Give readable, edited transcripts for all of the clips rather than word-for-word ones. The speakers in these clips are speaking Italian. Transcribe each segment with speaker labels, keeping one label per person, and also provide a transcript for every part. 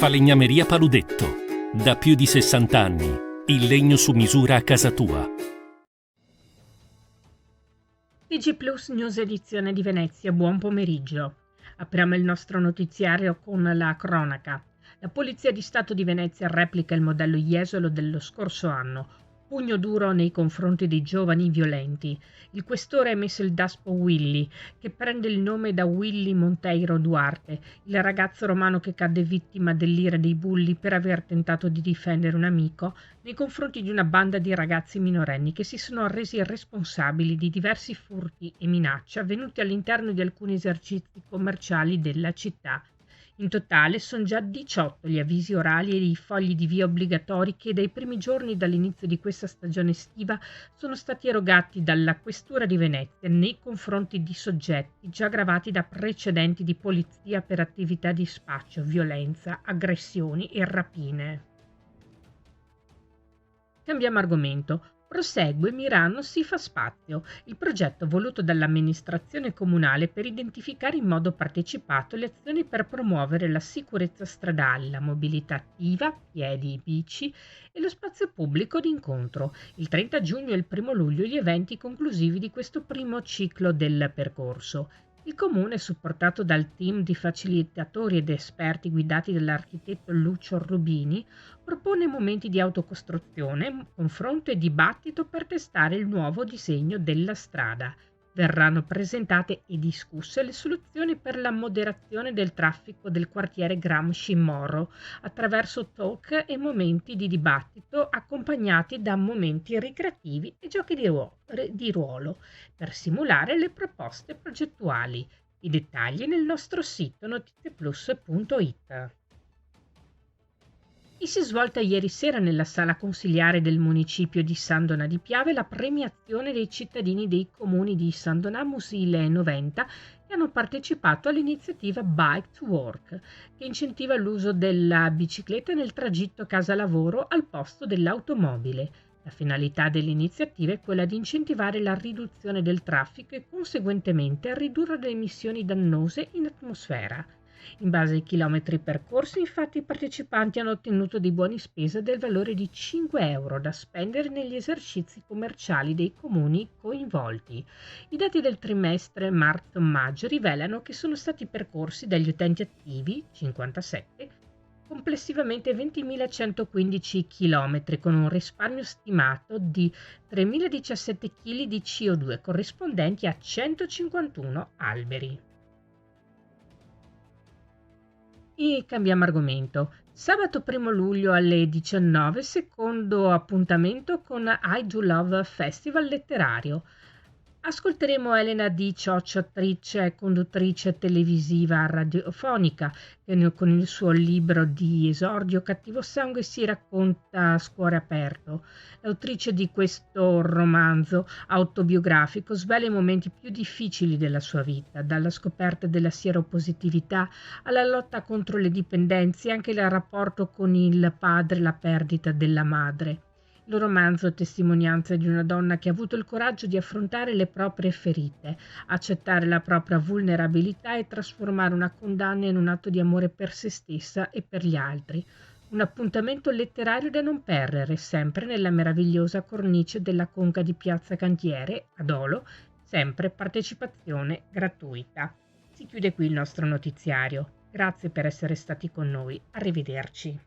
Speaker 1: Falegnameria Paludetto. Da più di 60 anni. Il legno su misura a casa tua.
Speaker 2: TG Plus News edizione di Venezia, buon pomeriggio. Apriamo il nostro notiziario con la cronaca. La Polizia di Stato di Venezia replica il modello Jesolo dello scorso anno. Pugno duro nei confronti dei giovani violenti. Il questore ha emesso il daspo Willy, che prende il nome da Willy Monteiro Duarte, il ragazzo romano che cadde vittima dell'ira dei bulli per aver tentato di difendere un amico nei confronti di una banda di ragazzi minorenni che si sono resi responsabili di diversi furti e minacce avvenuti all'interno di alcuni esercizi commerciali della città. In totale sono già 18 gli avvisi orali e i fogli di via obbligatori che dai primi giorni dall'inizio di questa stagione estiva sono stati erogati dalla Questura di Venezia nei confronti di soggetti già gravati da precedenti di polizia per attività di spaccio, violenza, aggressioni e rapine. Cambiamo argomento. Prosegue Mirano si fa spazio, il progetto voluto dall'amministrazione comunale per identificare in modo partecipato le azioni per promuovere la sicurezza stradale, la mobilità attiva, piedi, bici e lo spazio pubblico d'incontro. Il 30 giugno e il 1 luglio gli eventi conclusivi di questo primo ciclo del percorso. Il comune, supportato dal team di facilitatori ed esperti guidati dall'architetto Lucio Rubini, propone momenti di autocostruzione, confronto e dibattito per testare il nuovo disegno della strada. Verranno presentate e discusse le soluzioni per la moderazione del traffico del quartiere Gramsci Moro attraverso talk e momenti di dibattito accompagnati da momenti ricreativi e giochi di ruolo per simulare le proposte progettuali. I dettagli nel nostro sito notizieplus.it. Si è svolta ieri sera nella sala consiliare del municipio di San Donà di Piave la premiazione dei cittadini dei comuni di San Donà, Musile e Noventa che hanno partecipato all'iniziativa Bike to Work, che incentiva l'uso della bicicletta nel tragitto casa-lavoro al posto dell'automobile. La finalità dell'iniziativa è quella di incentivare la riduzione del traffico e conseguentemente ridurre le emissioni dannose in atmosfera. In base ai chilometri percorsi, infatti, i partecipanti hanno ottenuto dei buoni spesa del valore di 5 euro da spendere negli esercizi commerciali dei comuni coinvolti. I dati del trimestre marzo-maggio rivelano che sono stati percorsi dagli utenti attivi, 57, complessivamente 20.115 km, con un risparmio stimato di 3.017 kg di CO2, corrispondenti a 151 alberi. E cambiamo argomento. Sabato 1 luglio alle 19, secondo appuntamento con I Do Love Festival letterario. Ascolteremo Elena Di Cioccio, attrice e conduttrice televisiva radiofonica, che con il suo libro di esordio Cattivo Sangue si racconta a cuore aperto. L'autrice di questo romanzo autobiografico svela i momenti più difficili della sua vita, dalla scoperta della sieropositività alla lotta contro le dipendenze e anche il rapporto con il padre e la perdita della madre. Il romanzo è testimonianza di una donna che ha avuto il coraggio di affrontare le proprie ferite, accettare la propria vulnerabilità e trasformare una condanna in un atto di amore per se stessa e per gli altri. Un appuntamento letterario da non perdere, sempre nella meravigliosa cornice della Conca di Piazza Cantiere, ad Olo, sempre partecipazione gratuita. Si chiude qui il nostro notiziario. Grazie per essere stati con noi. Arrivederci.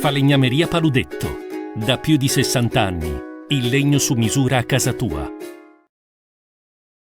Speaker 1: Falegnameria Paludetto. Da più di 60 anni. Il legno su misura a casa tua.